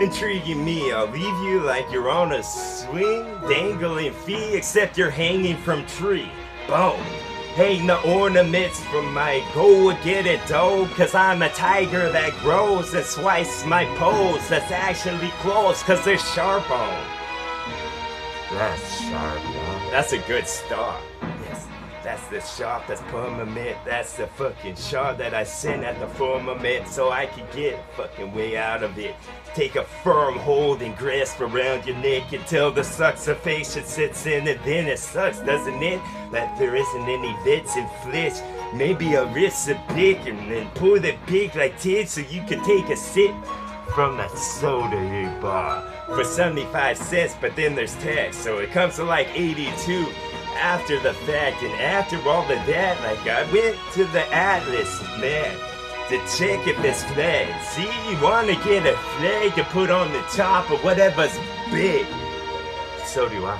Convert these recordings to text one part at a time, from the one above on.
Intriguing me, I'll leave you like you're on a swing, dangling feet, except you're hanging from tree. Boom. Hang the ornaments from my go get it dough, cause I'm a tiger that grows and slice my poles that's actually close, cause they're sharp on. That's sharp, y'all. That's a good start. Yes, that's the sharp, that's permanent. That's the fucking sharp that I sent at the firmament so I could get fucking way out of it. Take a firm hold and grasp around your neck until the succification sits in, and then it sucks, doesn't it? That there isn't any bits in flesh. Maybe a wrist a big and then pull it big like this so you can take a sip from that soda you bought for 75 cents, but then there's tax, so it comes to like 82 after the fact. And after all of that, like I went to the Atlas, man, to check if it's flag. See, you want to get a flag to put on the top of whatever's big. So do I.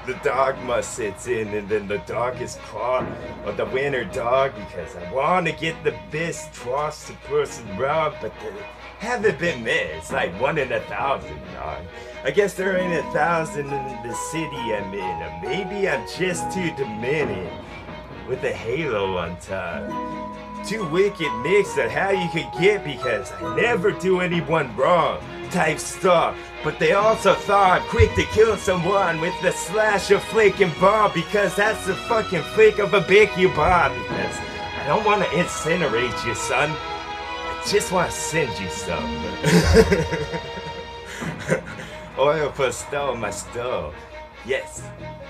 The dogma sits in, and then the darkest part of the winter dog, because I want to get the best trusted person round, but they haven't been met. It's like 1 in 1,000, dog. I guess there ain't 1,000 in the city I'm in, or maybe I'm just too diminished with a halo on top. Too wicked mix of how you could get, because I never do anyone wrong type stuff. But they also thought I'm quick to kill someone with the slash of flick and bomb, because that's the fucking flick of a big you bomb. Because I don't want to incinerate you, son. I just want to send you some. Oil for stove, my stove. Yes,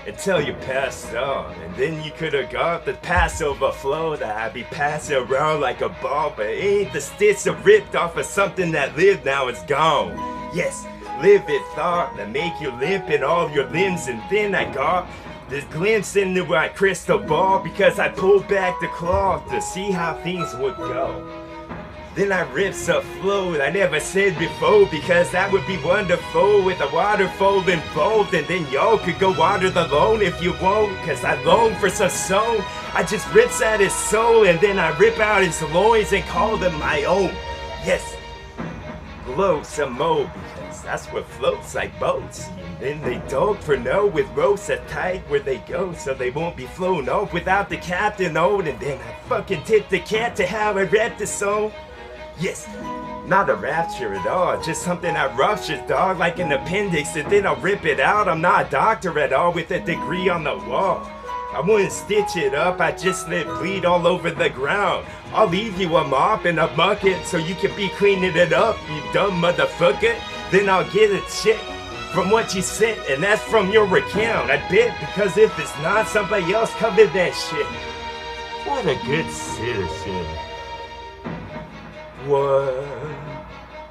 until you passed on, and then you could have got the Passover flow that I'd be passing around like a ball, but it ain't the stitch that ripped off of something that lived, now it's gone. Yes, live it thought that make you limp in all your limbs, and then I got this glimpse into my crystal ball, because I pulled back the cloth to see how things would go. Then I rips a flow I never said before, because that would be wonderful with a waterfall involved, and then y'all could go water the lawn if you want, cause I long for some song. I just rips at his soul, and then I rip out his loins and call them my own. Yes, glow some more, because that's what floats like boats. And then they dog for no with ropes that tight where they go, so they won't be flown off without the captain on. And then I fucking tip the cat to how I rap the song. Yes, not a rapture at all, just something I ruptured, dog, like an appendix, and then I'll rip it out. I'm not a doctor at all with a degree on the wall. I wouldn't stitch it up, I just let bleed all over the ground. I'll leave you a mop and a bucket so you can be cleaning it up, you dumb motherfucker. Then I'll get a check from what you sent, and that's from your account, I bet, because if it's not, somebody else covered that shit. What a good citizen. What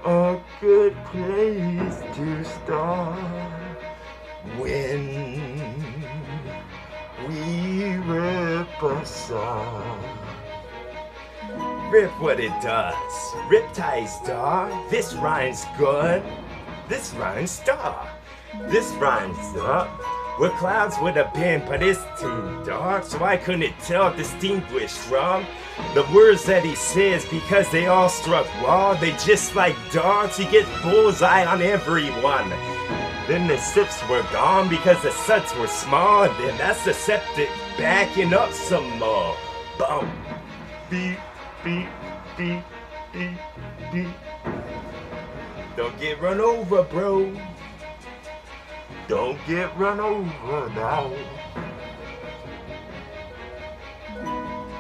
a good place to start when we rip a song. Rip what it does. Rip ties, dog. This rhymes good. This rhymes star. This rhymes up. Where clouds would have been, but it's too dark, so I couldn't tell distinguish from the words that he says, because they all struck raw. They just like darts, he gets bullseye on everyone. Then the sips were gone because the suds were small, and then that's the septic backing up some more. Boom. Beep, beep, beep, beep, beep. Don't get run over, bro. Don't get run over now.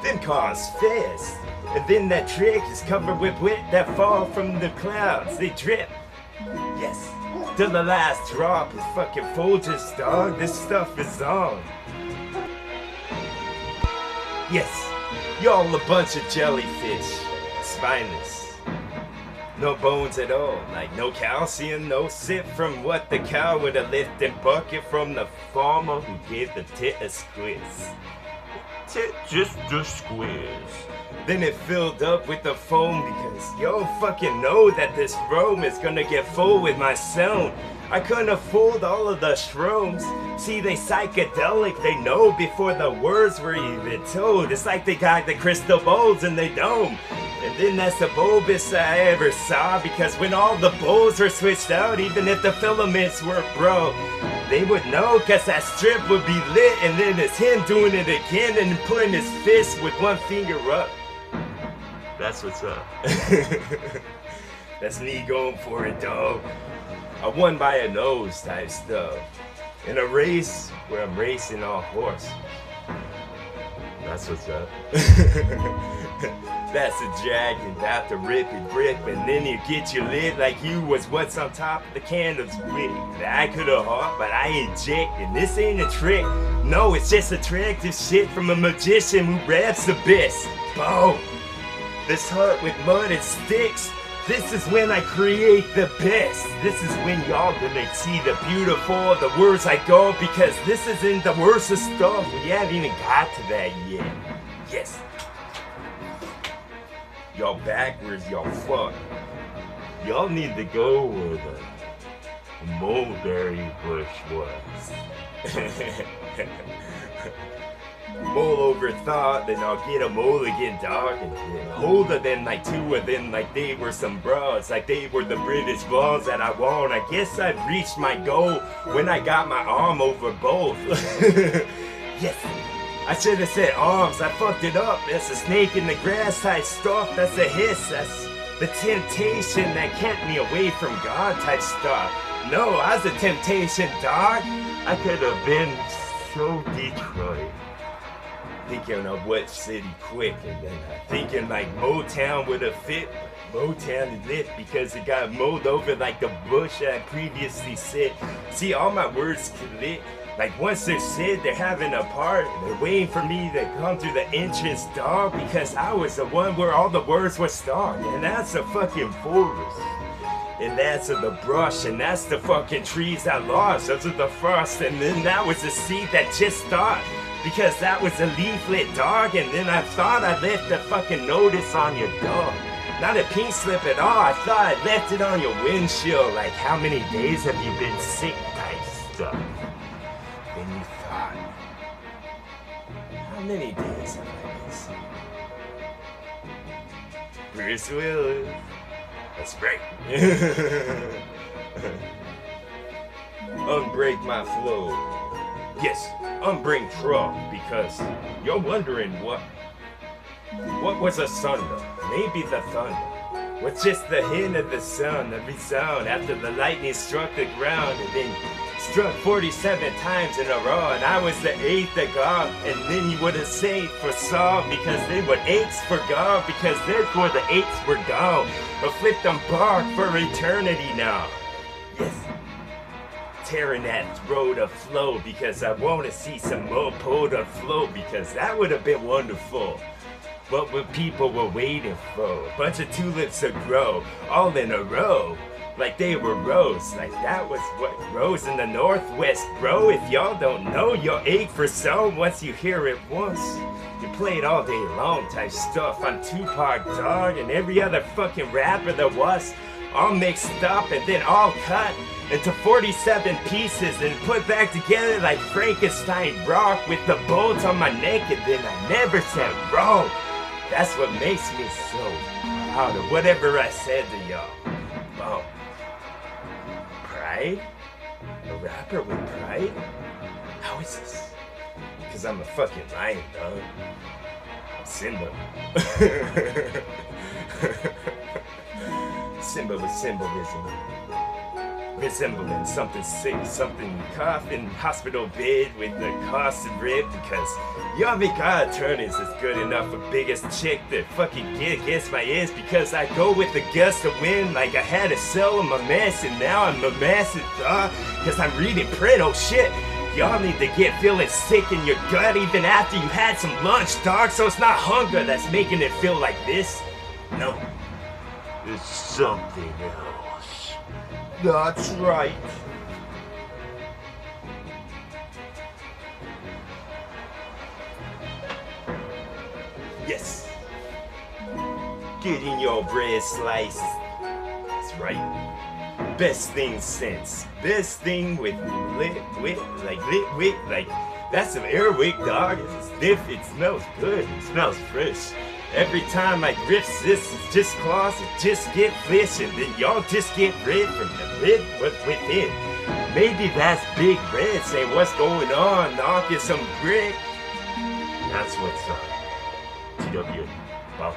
Then cars fast, and then that trick is covered with wet that fall from the clouds. They drip. Yes, till the last drop is fucking Folgers, dog. This stuff is on. Yes, y'all a bunch of jellyfish, spineless. No bones at all, like no calcium, no sip from what the cow would have lifted bucket from the farmer who gave the tit a squeeze. Tit just a squeeze. Then it filled up with the foam, because y'all fucking know that this room is gonna get full with my sound. I couldn't afford all of the shrooms. See, they psychedelic, they know before the words were even told. It's like they got the crystal balls in their dome. And then that's the bulbous I ever saw, because when all the bowls were switched out, even if the filaments were broke, they would know, cause that strip would be lit, and then it's him doing it again and putting his fist with one finger up. That's what's up. That's me going for it, dog. I won by a nose type stuff. In a race where I'm racing on horse. That's what's up. That's a dragon, about to rip and grip, and then you get you lit like you was what's on top of the candle's wick. I could've hawked, but I eject, and this ain't a trick. No, it's just attractive shit from a magician who raps the best. Boom! This hut with mud and sticks. This is when I create the best. This is when y'all gonna see the beautiful, the words I go, because this isn't the worst of stuff. We haven't even got to that yet. Yes. Y'all backwards, y'all fuck. Y'all need to go where the mulberry bush was. Mole over thought, then I'll get a mulligan dog and get hold of them like two of them like they were some bras, like they were the British balls that I won. I guess I've reached my goal when I got my arm over both. Yes, I should have said arms, I fucked it up. That's a snake in the grass type stuff, that's a hiss, that's the temptation that kept me away from God type stuff. No, I was a temptation, dog. I could have been so Detroit. Thinking of what city quick, and then thinking like Motown would have fit. Motown is lit because it got mowed over like the bush I previously said. See, all my words can lit. Like once they're said, they're having a part. They're waiting for me to come through the entrance, dog, because I was the one where all the words were started. And that's a fucking forest. And that's the brush, and that's the fucking trees I lost. Those are the frost, and then that was the seed that just started. Because that was a leaflet, dog, and then I thought I left a fucking notice on your dog. Not a pink slip at all, I thought I left it on your windshield. Like, how many days have you been sick type stuff? Then you thought, how many days have I been sick? Bruce Willis. That's right. Unbreak my flow. Yes, unbring trouble, because you're wondering what was a thunder? Maybe the thunder was just the hint of the sun, the resound after the lightning struck the ground, and then struck 47 times in a row, and I was the 8th of God, and then you would have said for Saul, because they were 8s for God, because therefore the 8s were gone, or flipped them back for eternity now. Yes. Tearing that throat afloat, because I want to see some more pot afloat, because that would have been wonderful. What would people were waiting for? A bunch of tulips to grow, all in a row, like they were rose, like that was what rose in the Northwest, bro. If y'all don't know, you'll ache for so once you hear it once. You play it all day long type stuff on Tupac, dog, and every other fucking rapper there was, all mixed up and then all cut into 47 pieces and put back together like Frankenstein rock with the bolts on my neck, and then I never said wrong. That's what makes me so proud of whatever I said to y'all. Boom. Pride? A rapper with pride? How is this? Because I'm a fucking lion, dog. I'm Simba. Simba with symbolism. Resembling something sick, something cough in hospital bed with the cost of rib, because y'all make our attorneys is good enough for biggest chick that fucking get against my ears, because I go with the gust of wind like I had to sell them a mess, and now I'm a massive dog, because I'm reading print, oh shit. Y'all need to get feeling sick in your gut even after you had some lunch, dog, so it's not hunger that's making it feel like this. No, it's something else. That's right. Yes. Getting your bread sliced. That's right. Best thing since. Best thing with lit wit, like that's some airwick, dog. It's sniff, it smells good, it smells fresh. Every time I grip this just claws, it just get fish, and then y'all just get red from the lid within. Maybe that's Big Red saying what's going on, knocking some brick. That's what's up. TWA. Well.